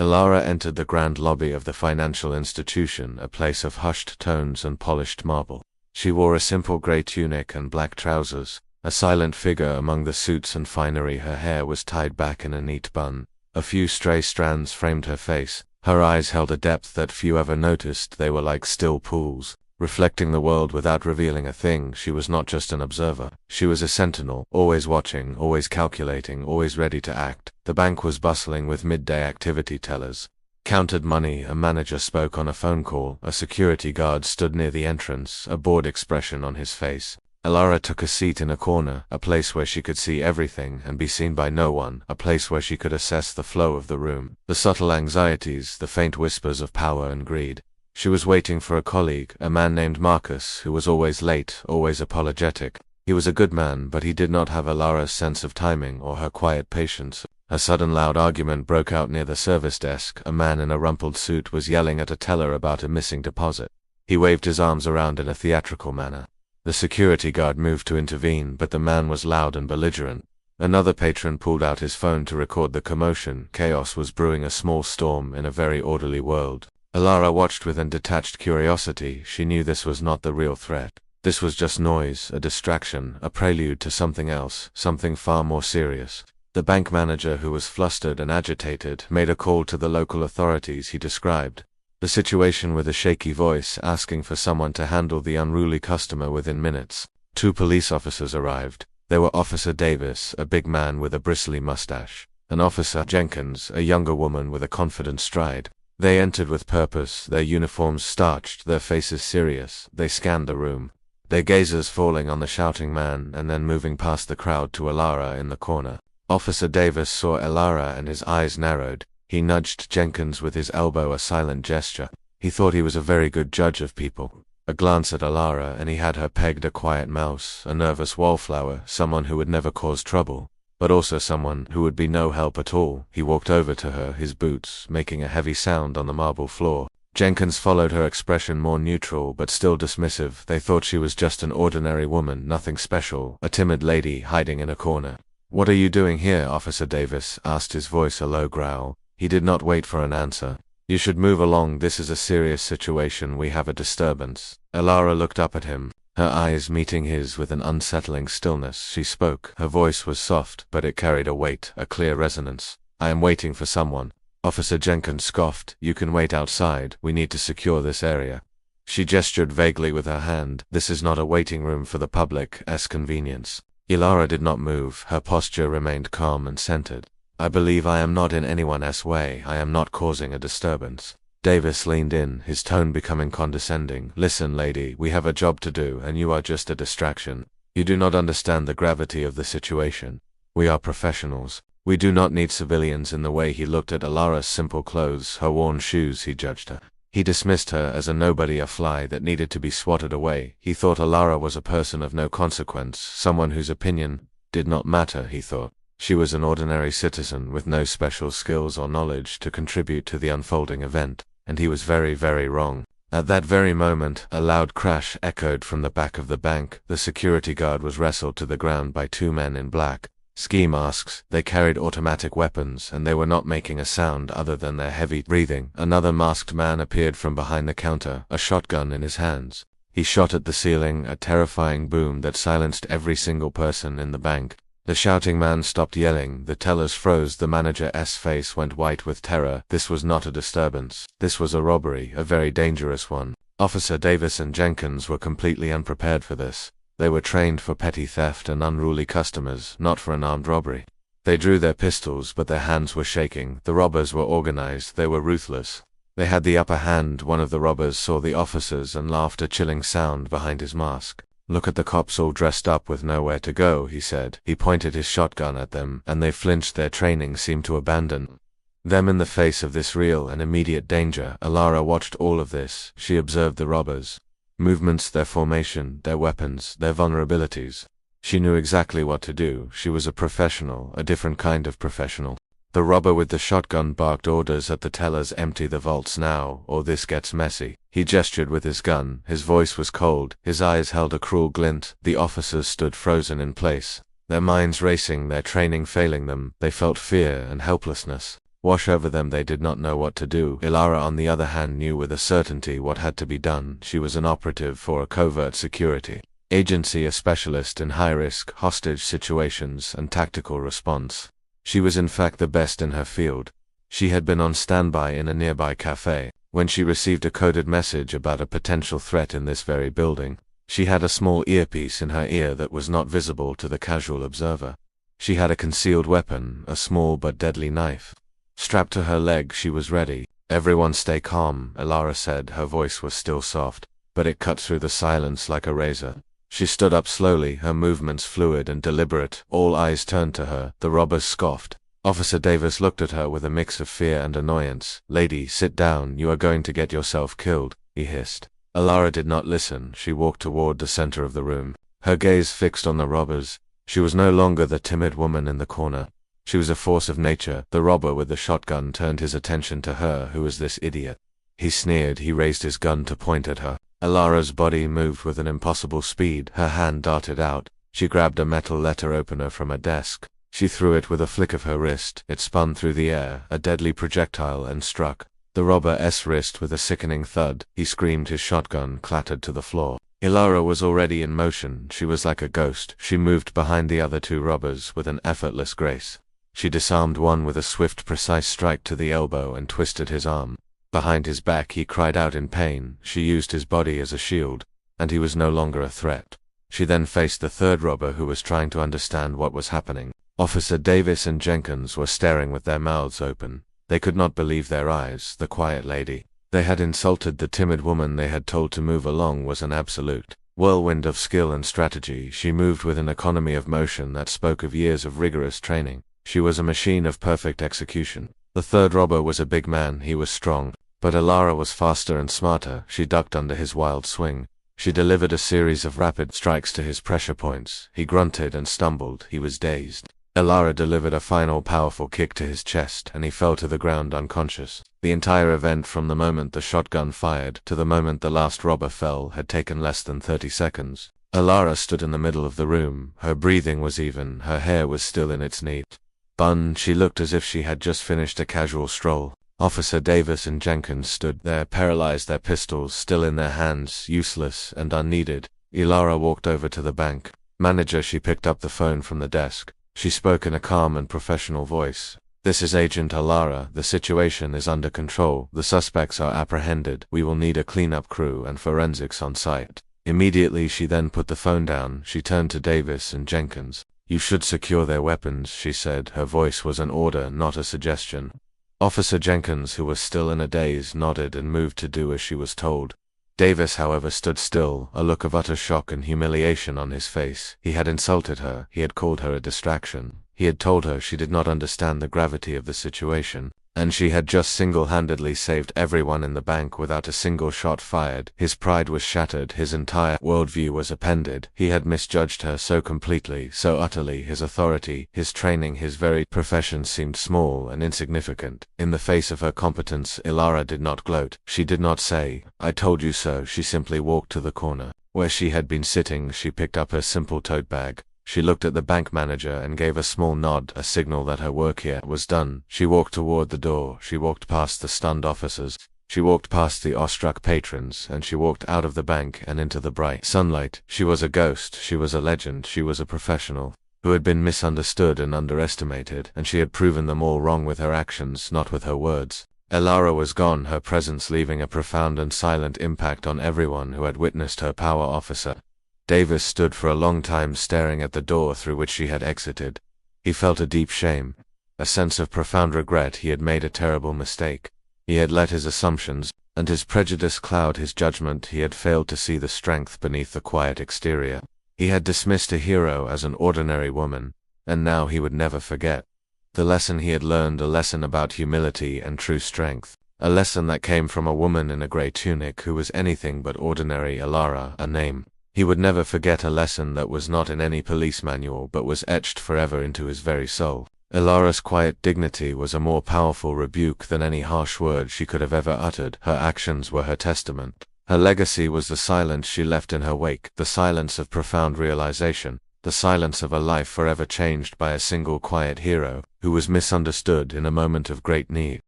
Ilara entered the grand lobby of the financial institution, a place of hushed tones and polished marble. She wore a simple grey tunic and black trousers, a silent figure among the suits and finery. Her hair was tied back in a neat bun. A few stray strands framed her face. Her eyes held a depth that few ever noticed. They were like still pools, reflecting the world without revealing a thing. She was not just an observer. She was a sentinel, always watching, always calculating, always ready to act. The bank was bustling with midday activity. Tellers counted money, a manager spoke on a phone call, a security guard stood near the entrance, a bored expression on his face. Ilara took a seat in a corner, a place where she could see everything and be seen by no one, a place where she could assess the flow of the room, the subtle anxieties, the faint whispers of power and greed. She was waiting for a colleague, a man named Marcus, who was always late, always apologetic. He was a good man, but he did not have Ilara's sense of timing or her quiet patience. A sudden loud argument broke out near the service desk. A man in a rumpled suit was yelling at a teller about a missing deposit. He waved his arms around in a theatrical manner. The security guard moved to intervene, but the man was loud and belligerent. Another patron pulled out his phone to record the commotion. Chaos was brewing, a small storm in a very orderly world. Ilara watched with an detached curiosity. She knew this was not the real threat. This was just noise, a distraction, a prelude to something else, something far more serious. The bank manager, who was flustered and agitated, made a call to the local authorities. He described the situation with a shaky voice, asking for someone to handle the unruly customer within minutes. 2 police officers arrived. They were Officer Davis, a big man with a bristly mustache, and Officer Jenkins, a younger woman with a confident stride. They entered with purpose, their uniforms starched, their faces serious. They scanned the room, their gazes falling on the shouting man and then moving past the crowd to Ilara in the corner. Officer Davis saw Ilara and his eyes narrowed. He nudged Jenkins with his elbow, a silent gesture. He thought he was a very good judge of people. A glance at Ilara and he had her pegged, a quiet mouse, a nervous wallflower, someone who would never cause trouble, but also someone who would be no help at all. He walked over to her, his boots making a heavy sound on the marble floor. Jenkins followed, her expression more neutral but still dismissive. They thought she was just an ordinary woman, nothing special, a timid lady hiding in a corner. "What are you doing here?" Officer Davis asked, his voice a low growl. He did not wait for an answer. "You should move along. This is a serious situation. We have a disturbance." Ilara looked up at him, her eyes meeting his with an unsettling stillness. She spoke. Her voice was soft, but it carried a weight, a clear resonance. "I am waiting for someone." Officer Jenkins scoffed. "You can wait outside. We need to secure this area." She gestured vaguely with her hand. "This is not a waiting room for the public's convenience." Ilara did not move. Her posture remained calm and centered. "I believe I am not in anyone's way. I am not causing a disturbance." Davis leaned in, his tone becoming condescending. "Listen, lady, we have a job to do, and you are just a distraction. You do not understand the gravity of the situation. We are professionals. We do not need civilians in the way." He looked at Ilara's simple clothes, her worn shoes. He judged her. He dismissed her as a nobody, a fly that needed to be swatted away. He thought Ilara was a person of no consequence, someone whose opinion did not matter. He thought she was an ordinary citizen with no special skills or knowledge to contribute to the unfolding event, and he was very, very wrong. At that very moment, a loud crash echoed from the back of the bank. The security guard was wrestled to the ground by 2 men in black ski masks. They carried automatic weapons, and they were not making a sound other than their heavy breathing. Another masked man appeared from behind the counter, a shotgun in his hands. He shot at the ceiling, a terrifying boom that silenced every single person in the bank. The shouting man stopped yelling. The tellers froze. The manager's face went white with terror. This was not a disturbance. This was a robbery, a very dangerous one. Officer Davis and Jenkins were completely unprepared for this. They were trained for petty theft and unruly customers, not for an armed robbery. They drew their pistols, but their hands were shaking. The robbers were organized. They were ruthless. They had the upper hand. One of the robbers saw the officers and laughed, a chilling sound behind his mask. "Look at the cops all dressed up with nowhere to go," he said. He pointed his shotgun at them, and they flinched. Their training seemed to abandon them in the face of this real and immediate danger. Ilara watched all of this. She observed the robbers' movements, their formation, their weapons, their vulnerabilities. She knew exactly what to do. She was a professional, a different kind of professional. The robber with the shotgun barked orders at the tellers. "Empty the vaults now, or this gets messy." He gestured with his gun. His voice was cold. His eyes held a cruel glint. The officers stood frozen in place, their minds racing, their training failing them. They felt fear and helplessness. wash over them. They did not know what to do. Ilara, on the other hand, knew with a certainty what had to be done. She was an operative for a covert security agency, a specialist in high-risk, hostage situations and tactical response. She was in fact the best in her field. She had been on standby in a nearby cafe when she received a coded message about a potential threat in this very building. She had a small earpiece in her ear that was not visible to the casual observer. She had a concealed weapon, a small but deadly knife. Strapped to her leg, she was ready. "Everyone stay calm," Ilara said. Her voice was still soft, but it cut through the silence like a razor. She stood up slowly, her movements fluid and deliberate. All eyes turned to her. The robbers scoffed. Officer Davis looked at her with a mix of fear and annoyance. "Lady, sit down. You are going to get yourself killed," he hissed. Ilara did not listen. She walked toward the center of the room, her gaze fixed on the robbers. She was no longer the timid woman in the corner. She was a force of nature. The robber with the shotgun turned his attention to her. "Who is this idiot?" He sneered. He raised his gun to point at her. Ilara's body moved with an impossible speed. Her hand darted out. She grabbed a metal letter opener from a desk. She threw it with a flick of her wrist. It spun through the air, a deadly projectile, and struck the robber's wrist with a sickening thud. He screamed. His shotgun clattered to the floor. Ilara was already in motion. She was like a ghost. She moved behind the other two robbers with an effortless grace. She disarmed one with a swift, precise strike to the elbow and twisted his arm. Behind his back, he cried out in pain. She used his body as a shield, and he was no longer a threat. She then faced the third robber, who was trying to understand what was happening. Officer Davis and Jenkins were staring with their mouths open. They could not believe their eyes. The quiet lady they had insulted, the timid woman they had told to move along, was an absolute whirlwind of skill and strategy. She moved with an economy of motion that spoke of years of rigorous training. She was a machine of perfect execution. The third robber was a big man. He was strong, but Ilara was faster and smarter. She ducked under his wild swing. She delivered a series of rapid strikes to his pressure points. He grunted and stumbled. He was dazed. Ilara delivered a final powerful kick to his chest, and he fell to the ground unconscious. The entire event, from the moment the shotgun fired to the moment the last robber fell, had taken less than 30 seconds. Ilara stood in the middle of the room. Her breathing was even. Her hair was still in its neat bun. She looked as if she had just finished a casual stroll. Officer Davis and Jenkins stood there, paralyzed, their pistols still in their hands, useless and unneeded. Ilara walked over to the bank manager. She picked up the phone from the desk. She spoke in a calm and professional voice. "This is Agent Ilara. The situation is under control. The suspects are apprehended. We will need a cleanup crew and forensics on site immediately." She then put the phone down. She turned to Davis and Jenkins. "You should secure their weapons," she said. Her voice was an order, not a suggestion. Officer Jenkins, who was still in a daze, nodded and moved to do as she was told. Davis, however, stood still, a look of utter shock and humiliation on his face. He had insulted her. He had called her a distraction. He had told her she did not understand the gravity of the situation, and she had just single-handedly saved everyone in the bank without a single shot fired. His pride was shattered. His entire worldview was upended. He had misjudged her so completely, so utterly. His authority, his training, his very profession seemed small and insignificant. In the face of her competence, Ilara did not gloat. She did not say, "I told you so." She simply walked to the corner where she had been sitting. She picked up her simple tote bag. She looked at the bank manager and gave a small nod, a signal that her work here was done. She walked toward the door. She walked past the stunned officers. She walked past the awestruck patrons, and she walked out of the bank and into the bright sunlight. She was a ghost. She was a legend. She was a professional who had been misunderstood and underestimated, and she had proven them all wrong with her actions, not with her words. Ilara was gone, her presence leaving a profound and silent impact on everyone who had witnessed her power. Officer Davis stood for a long time staring at the door through which she had exited. He felt a deep shame, a sense of profound regret. He had made a terrible mistake. He had let his assumptions and his prejudice cloud his judgment. He had failed to see the strength beneath the quiet exterior. He had dismissed a hero as an ordinary woman, and now he would never forget the lesson he had learned, a lesson about humility and true strength, a lesson that came from a woman in a grey tunic who was anything but ordinary. Ilara, a name he would never forget, a lesson that was not in any police manual but was etched forever into his very soul. Ilara's quiet dignity was a more powerful rebuke than any harsh word she could have ever uttered. Her actions were her testament. Her legacy was the silence she left in her wake, the silence of profound realization. the silence of a life forever changed by a single quiet hero, who was misunderstood in a moment of great need.